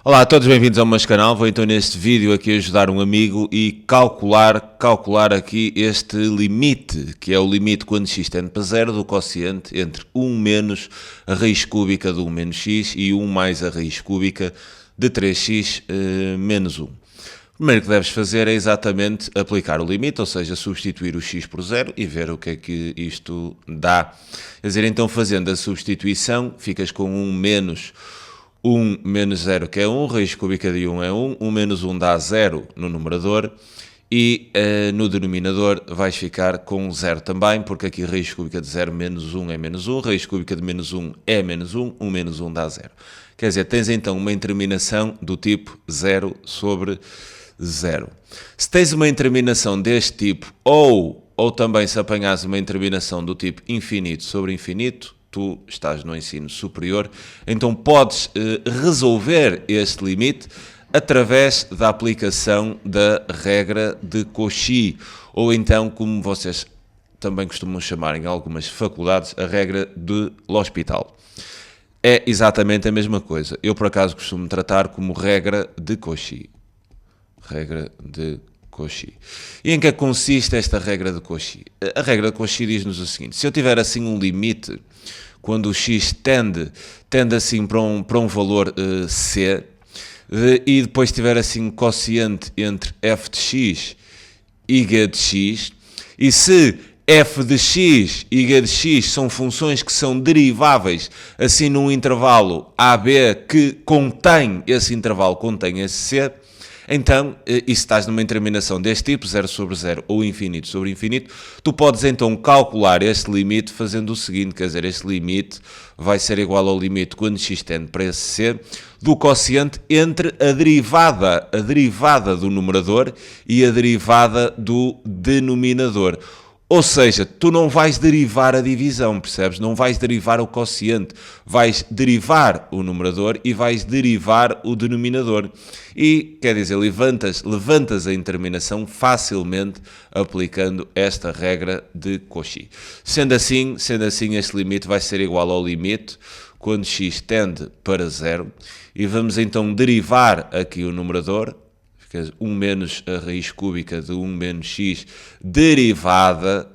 Olá a todos, bem-vindos ao meu canal. Vou então neste vídeo aqui ajudar um amigo e calcular aqui este limite, que é o limite quando x tende para zero do quociente entre 1 menos a raiz cúbica de 1 menos x e 1 mais a raiz cúbica de 3x menos 1. O primeiro que deves fazer é exatamente aplicar o limite, ou seja, substituir o x por zero e ver o que é que isto dá. Quer dizer, então fazendo a substituição, ficas com 1 menos 1 menos 0, que é 1, raiz cúbica de 1 é 1, 1 menos 1 dá 0 no numerador e no denominador vais ficar com 0 também, porque aqui raiz cúbica de 0 menos 1 é menos 1, raiz cúbica de menos 1 é menos 1, 1 menos 1 dá 0. Quer dizer, tens então uma interminação do tipo 0 sobre 0. Se tens uma interminação deste tipo, ou também se apanhas uma interminação do tipo infinito sobre infinito, tu estás no ensino superior, então podes resolver este limite através da aplicação da regra de Cauchy, ou então, como vocês também costumam chamar em algumas faculdades, a regra de L'Hospital. É exatamente a mesma coisa. Eu, por acaso, costumo tratar como regra de Cauchy. Regra de Cauchy. E em que consiste esta regra de Cauchy? A regra de Cauchy diz-nos o seguinte: se eu tiver assim um limite, quando o x tende assim para um valor c, e depois tiver assim um quociente entre f de x e g de x, e se f de x e g de x são funções que são deriváveis assim num intervalo AB que contém esse intervalo, contém esse c, então, e se estás numa interminação deste tipo, 0 sobre 0 ou infinito sobre infinito, tu podes então calcular este limite fazendo o seguinte, quer dizer, este limite vai ser igual ao limite quando x tende para esse c, do quociente entre a derivada do numerador e a derivada do denominador. Ou seja, tu não vais derivar a divisão, percebes? Não vais derivar o quociente, vais derivar o numerador e vais derivar o denominador. E, quer dizer, levantas a interminação facilmente aplicando esta regra de Cauchy. Sendo assim, este limite vai ser igual ao limite quando x tende para zero. E vamos então derivar aqui o numerador. 1 menos a raiz cúbica de 1 menos x derivada,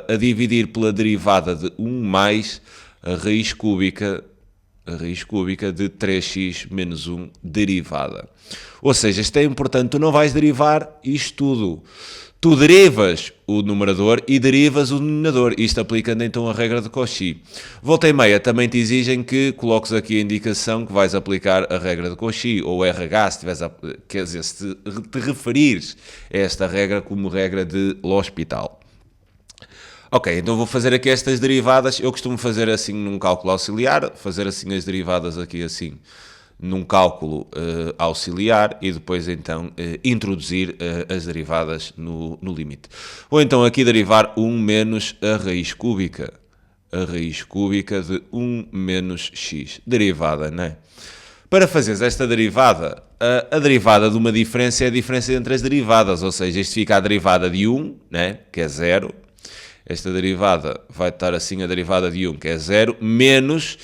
a dividir pela derivada de 1 mais a raiz cúbica de 3x menos 1 derivada. Ou seja, isto é importante, tu não vais derivar isto tudo. Tu derivas o numerador e derivas o denominador, isto aplicando então a regra de Cauchy. Volta e meia também te exigem que coloques aqui a indicação que vais aplicar a regra de Cauchy, ou RH, quer dizer, se te referires a esta regra como regra de L'Hospital. Ok, então vou fazer aqui estas derivadas. Eu costumo fazer assim num cálculo auxiliar, fazer assim as derivadas aqui assim num cálculo auxiliar e depois então introduzir as derivadas no limite. Vou então aqui derivar 1 menos a raiz cúbica de 1 menos x, derivada, não é? Para fazeres esta derivada, a derivada de uma diferença é a diferença entre as derivadas, ou seja, isto fica a derivada de 1, né, que é 0, esta derivada vai estar assim, a derivada de 1, que é 0, menos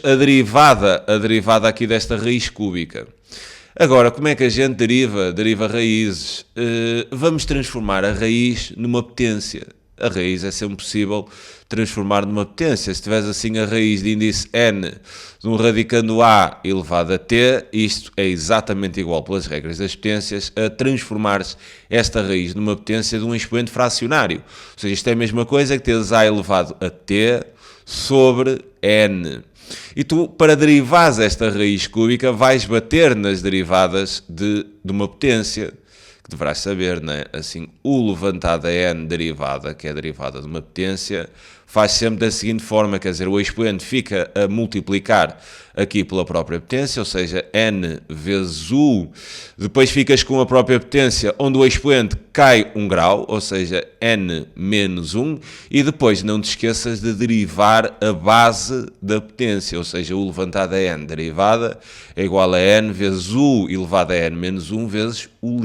a derivada aqui desta raiz cúbica. Agora, como é que a gente deriva raízes? Vamos transformar a raiz numa potência. A raiz é sempre possível transformar numa potência. Se tiveres assim a raiz de índice n de um radicando a elevado a t, isto é exatamente igual, pelas regras das potências, a transformares esta raiz numa potência de um expoente fracionário. Ou seja, isto é a mesma coisa que teres a elevado a t sobre n. E tu, para derivares esta raiz cúbica, vais bater nas derivadas de uma potência, que deverás saber, não é? Assim, o levantado a n derivada, que é a derivada de uma potência, faz sempre da seguinte forma, quer dizer, o expoente fica a multiplicar aqui pela própria potência, ou seja, n vezes u, depois ficas com a própria potência, onde o expoente cai 1 grau, ou seja, n menos 1, e depois não te esqueças de derivar a base da potência, ou seja, u levantado a n derivada é igual a n vezes u elevado a n menos 1 vezes u'.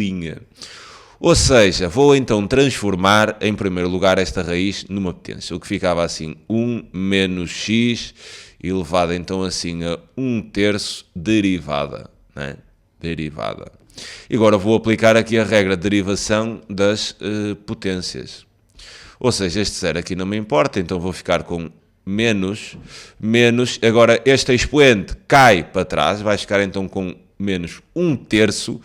Ou seja, vou então transformar, em primeiro lugar, esta raiz numa potência, o que ficava assim, 1 menos x elevado então assim a 1/3 derivada, né? Derivada. E agora vou aplicar aqui a regra de derivação das potências. Ou seja, este zero aqui não me importa, então vou ficar com menos, agora este expoente cai para trás, vai ficar então com menos 1/3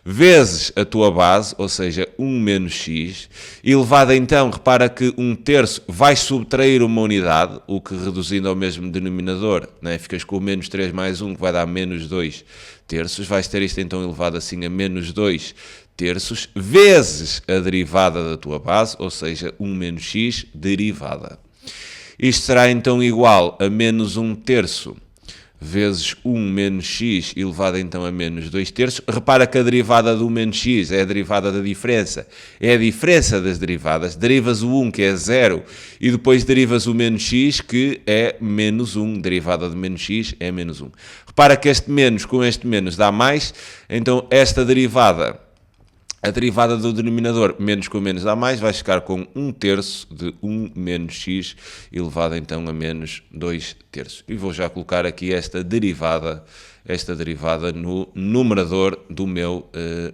vezes a tua base, ou seja, 1 menos x, elevado então, repara que 1/3 vai subtrair uma unidade, o que reduzindo ao mesmo denominador, né? Ficas com o menos 3 mais 1, que vai dar menos 2/3, vais ter isto então elevado assim a menos 2/3, vezes a derivada da tua base, ou seja, 1 menos x derivada. Isto será então igual a menos 1/3 vezes 1 menos x elevado então a menos 2/3. Repara que a derivada do menos x é a derivada da diferença. É a diferença das derivadas. Derivas o 1, que é 0, e depois derivas o menos x, que é menos 1. Derivada de menos x é menos 1. Repara que este menos com este menos dá mais. Então esta derivada, a derivada do denominador, menos com menos dá mais, vai ficar com 1/3 de 1 menos x, elevado então a menos 2/3. E vou já colocar aqui esta derivada no numerador do meu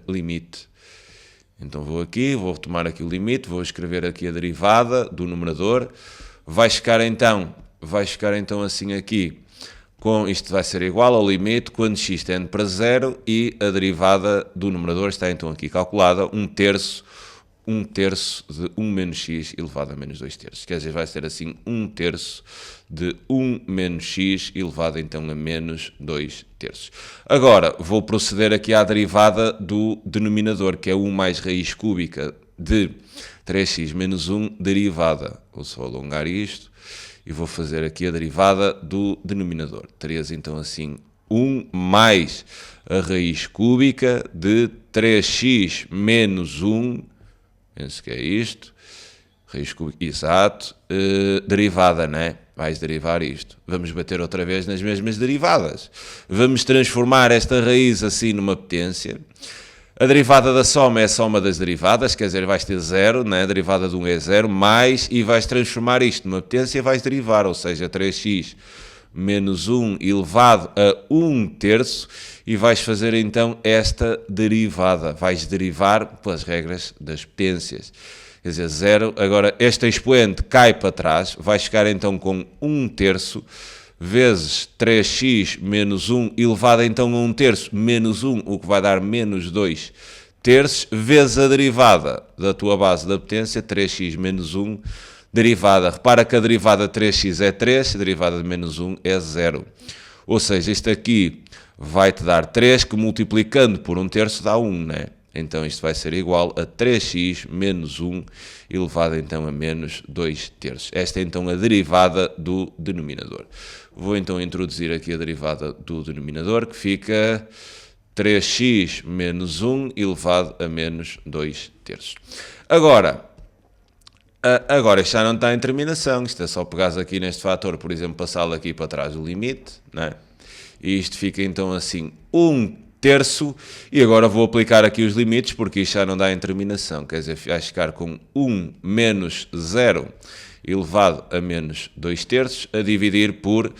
limite. Então vou aqui, vou retomar aqui o limite, vou escrever aqui a derivada do numerador. Vai ficar então assim aqui. Com isto vai ser igual ao limite quando x tende para 0 e a derivada do numerador está então aqui calculada 1/3 de 1 menos x elevado a menos 2/3. Quer dizer, vai ser assim 1/3 de 1 menos x elevado então a menos 2/3. Agora vou proceder aqui à derivada do denominador, que é 1 mais raiz cúbica de 3x menos 1 derivada. Vou só alongar isto. E vou fazer aqui a derivada do denominador. Terias então assim 1 mais a raiz cúbica de 3x menos 1, penso que é isto, raiz cúbica, exato, derivada, né? Vais derivar isto. Vamos bater outra vez nas mesmas derivadas. Vamos transformar esta raiz assim numa potência. A derivada da soma é a soma das derivadas, quer dizer, vais ter 0, né? A derivada de 1 é 0, mais, e vais transformar isto numa potência e vais derivar, ou seja, 3x menos 1 elevado a 1/3, e vais fazer então esta derivada. Vais derivar pelas regras das potências. Quer dizer, 0, agora este expoente cai para trás, vais ficar então com 1/3, vezes 3x menos 1 elevado então a 1/3 menos 1, o que vai dar menos 2/3, vezes a derivada da tua base da potência, 3x menos 1, derivada. Repara que a derivada de 3x é 3, a derivada de menos 1 é 0. Ou seja, isto aqui vai-te dar 3, que multiplicando por 1/3 dá 1, né? Então isto vai ser igual a 3x menos 1 elevado então a menos 2/3. Esta é então a derivada do denominador. Vou então introduzir aqui a derivada do denominador, que fica 3x menos 1 elevado a menos 2/3. Agora isto já não está em terminação. Isto é só pegares aqui neste fator, por exemplo, passá-lo aqui para trás do limite, né? E isto fica então assim 1/3, e agora vou aplicar aqui os limites, porque isto já não dá em terminação, quer dizer, vai ficar com 1 menos 0 elevado a menos 2/3, a dividir por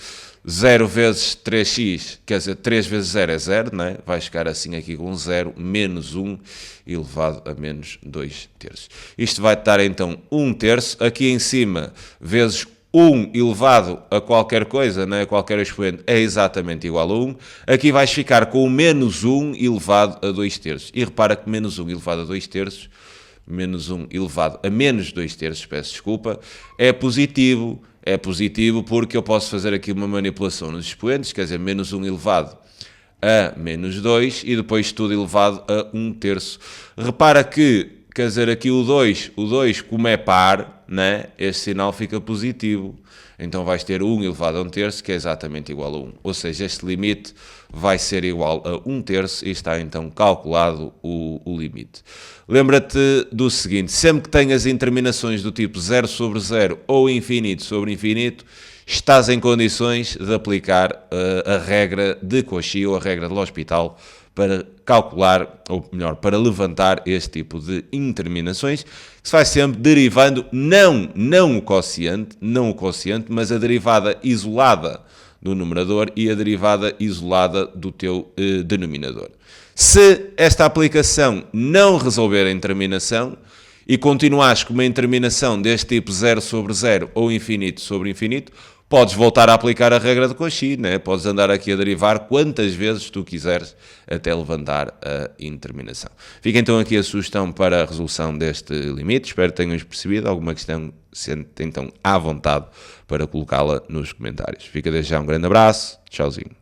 0 vezes 3x, quer dizer, 3 vezes 0 é 0, não é? Vai ficar assim aqui com 0 menos 1 elevado a menos 2/3. Isto vai dar então 1/3, aqui em cima, vezes 1 elevado a qualquer coisa, né? Qualquer expoente, é exatamente igual a 1. Aqui vais ficar com o menos 1 elevado a 2/3. E repara que menos 1 elevado a 2/3, menos 1 elevado a menos 2/3, peço desculpa, é positivo. É positivo porque eu posso fazer aqui uma manipulação nos expoentes, quer dizer, menos 1 elevado a menos 2 e depois tudo elevado a 1/3. Repara que, quer dizer, aqui o 2 como é par, né? Este sinal fica positivo. Então vais ter 1 elevado a 1/3, que é exatamente igual a 1. Ou seja, este limite vai ser igual a 1/3 e está então calculado o limite. Lembra-te do seguinte: sempre que tenhas interminações do tipo 0 sobre 0 ou infinito sobre infinito, estás em condições de aplicar a regra de Cauchy ou a regra de L'Hospital para calcular, ou melhor, para levantar este tipo de interminações, que se vai sempre derivando não o quociente, mas a derivada isolada do numerador e a derivada isolada do teu denominador. Se esta aplicação não resolver a interminação e continuares com uma interminação deste tipo 0 sobre 0 ou infinito sobre infinito, podes voltar a aplicar a regra de Cauchy, né? Podes andar aqui a derivar quantas vezes tu quiseres até levantar a interminação. Fica então aqui a sugestão para a resolução deste limite. Espero que tenhas percebido. Alguma questão, sente então à vontade para colocá-la nos comentários. Fica desde já um grande abraço. Tchauzinho.